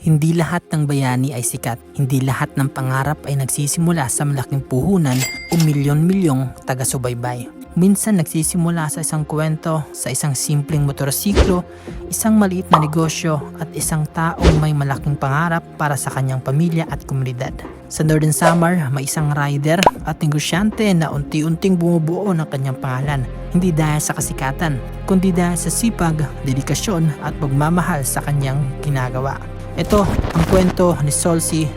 Hindi lahat ng bayani ay sikat. Hindi lahat ng pangarap ay nagsisimula sa malaking puhunan o milyon-milyong taga-subaybay. Minsan nagsisimula sa isang kwento, sa isang simpleng motorsiklo, isang maliit na negosyo at isang taong may malaking pangarap para sa kanyang pamilya at komunidad. Sa Northern Samar, may isang rider at negosyante na unti-unting bumubuo ng kanyang pangalan. Hindi dahil sa kasikatan, kundi dahil sa sipag, dedikasyon at pagmamahal sa kanyang ginagawa. Ito ang kwento ni Solcy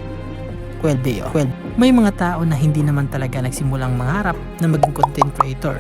Cuelveo. May mga tao na hindi naman talaga nagsimulang mangarap na maging content creator.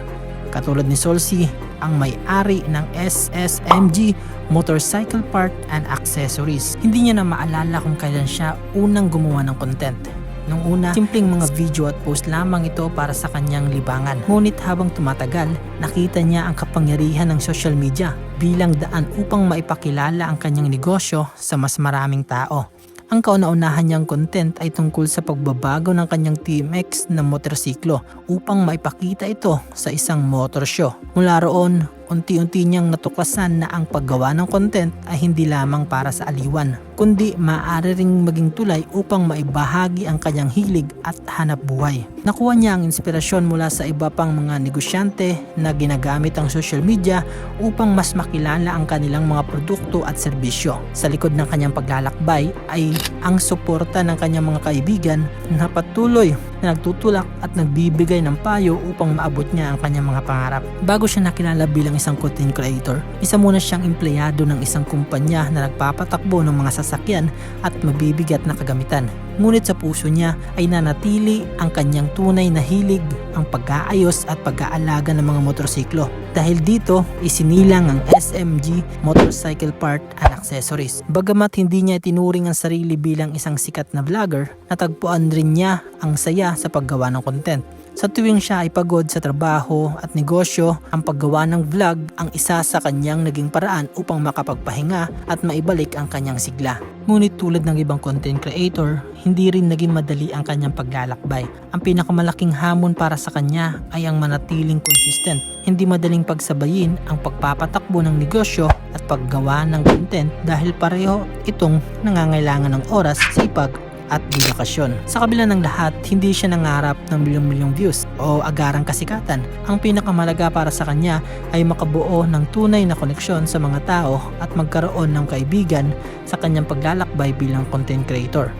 Katulad ni Solcy, ang may-ari ng SSMG Motorcycle Part and Accessories. Hindi niya na maalala kung kailan siya unang gumawa ng content. Nung una, simpleng mga video at post lamang ito para sa kanyang libangan. Ngunit habang tumatagal, nakita niya ang kapangyarihan ng social media bilang daan upang maipakilala ang kanyang negosyo sa mas maraming tao. Ang kauna-unahan niyang content ay tungkol sa pagbabago ng kanyang TMX na motorsiklo upang maipakita ito sa isang motor show. Mula roon, unti-unti niyang natuklasan na ang paggawa ng content ay hindi lamang para sa aliwan, kundi maaari ring maging tulay upang maibahagi ang kanyang hilig at hanap buhay. Nakuha niya ang inspirasyon mula sa iba pang mga negosyante na ginagamit ang social media upang mas makilala ang kanilang mga produkto at serbisyo. Sa likod ng kanyang paglalakbay ay ang suporta ng kanyang mga kaibigan na patuloy na nagtutulak at nagbibigay ng payo upang maabot niya ang kanyang mga pangarap. Bago siya nakilala bilang isang content creator, isa muna siyang empleyado ng isang kumpanya na nagpapatakbo ng mga sasakyan at mabibigat na kagamitan. Ngunit sa puso niya ay nanatili ang kanyang tunay na hilig, ang pag-aayos at pag-aalaga ng mga motorsiklo. Dahil dito, isinilang ang SMG Motorcycle Part and Accessories. Bagamat hindi niya tinuring ang sarili bilang isang sikat na vlogger, natagpuan rin niya ang saya sa paggawa ng content. Sa tuwing siya ay pagod sa trabaho at negosyo, ang paggawa ng vlog ang isa sa kanyang naging paraan upang makapagpahinga at maibalik ang kanyang sigla. Ngunit tulad ng ibang content creator, hindi rin naging madali ang kanyang paglalakbay. Ang pinakamalaking hamon para sa kanya ay ang manatiling consistent. Hindi madaling pagsabayin ang pagpapatakbo ng negosyo at paggawa ng content dahil pareho itong nangangailangan ng oras, sipag at dedikasyon. Sa kabila ng lahat, hindi siya nangarap ng milyong-milyong views o agarang kasikatan. Ang pinakamalaga para sa kanya ay makabuo ng tunay na koneksyon sa mga tao at magkaroon ng kaibigan sa kanyang paglalakbay bilang content creator.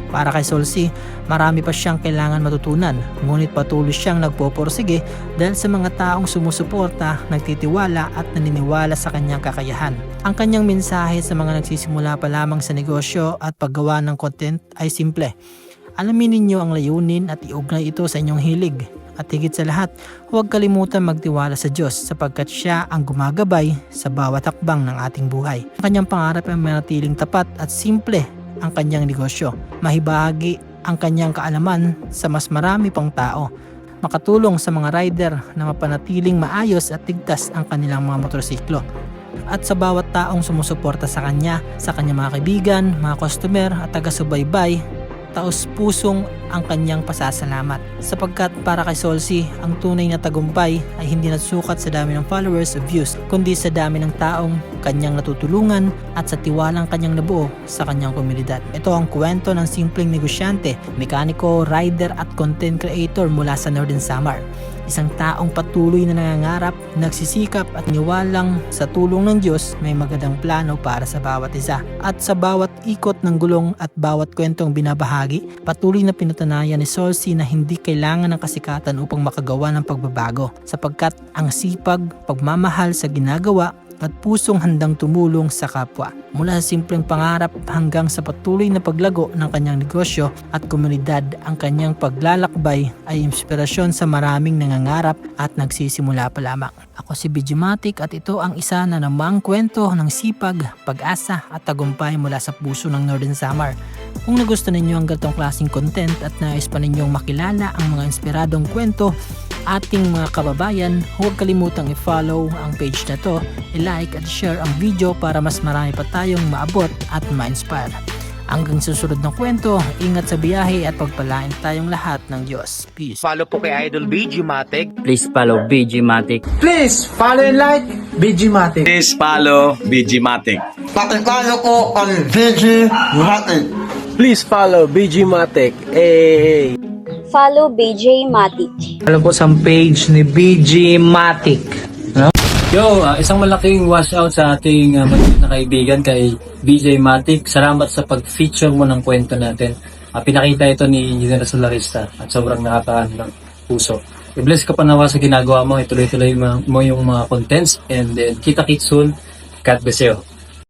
Para kay Solcy, marami pa siyang kailangan matutunan, ngunit patuloy siyang nagpoporsige dahil sa mga taong sumusuporta, nagtitiwala at naniniwala sa kanyang kakayahan. Ang kanyang mensahe sa mga nagsisimula pa lamang sa negosyo at paggawa ng content ay simple. Alamin ninyo ang layunin at iugnay ito sa inyong hilig. At higit sa lahat, huwag kalimutan magtiwala sa Diyos sapagkat Siya ang gumagabay sa bawat hakbang ng ating buhay. Ang kanyang pangarap ay manatiling tapat at simple ang kanyang negosyo, mahibahagi ang kanyang kaalaman sa mas marami pang tao, makatulong sa mga rider na mapanatiling maayos at ligtas ang kanilang mga motorsiklo. At sa bawat taong sumusuporta sa kanya, sa kanyang mga kaibigan, mga customer at taga-subaybay, taos pusong ang kanyang pasasalamat. Sapagkat para kay Solcy, ang tunay na tagumpay ay hindi nasukat sa dami ng followers o views, kundi sa dami ng taong kanyang natutulungan at sa tiwalang kanyang nabuo sa kanyang komunidad. Ito ang kwento ng simpleng negosyante, mekaniko, rider at content creator mula sa Northern Samar. Isang taong patuloy na nangangarap, nagsisikap at niwalang sa tulong ng Diyos may magandang plano para sa bawat isa. At sa bawat ikot ng gulong at bawat kwentong binabahagi, patuloy na pinatunayan ni Solcy na hindi kailangan ng kasikatan upang makagawa ng pagbabago, sapagkat ang sipag, pagmamahal sa ginagawa at pusong handang tumulong sa kapwa. Mula sa simpleng pangarap hanggang sa patuloy na paglago ng kanyang negosyo at komunidad, ang kanyang paglalakbay ay inspirasyon sa maraming nangangarap at nagsisimula pa lamang. Ako si Bidjumatic at ito ang isa na namang kwento ng sipag, pag-asa at tagumpay mula sa puso ng Northern Samar. Kung nagustuhan ninyo ang ganitong klaseng content at nais pa ninyong makilala ang mga inspiradong kwento ating mga kababayan, huwag kalimutang i-follow ang page na to, i-like at share ang video para mas marami pa tayong maabot at ma-inspire. Hanggang susunod na kwento, ingat sa biyahe at pagpalain tayong lahat ng Diyos. Peace. Follow po kay Idol BG Matic. Please follow BG Matic. Please follow and like BG Matic. Please follow BG Matic. Pakitalo ko ang VG Matic. Please follow BG Matic. Hey. Follow BJ Matic. Alam po sa page ni BG Matic. Yo, isang malaking washout sa ating maliit na kaibigan kay BJ Matic. Salamat sa pag-feature mo ng kwento natin. Pinakita ito ni Engineer Solarista at sobrang nakakaano ng puso. I-bless ka pa nawa sa ginagawa mo. Ituloy-tuloy mo yung mga contents and then kita-kits soon. God bless you.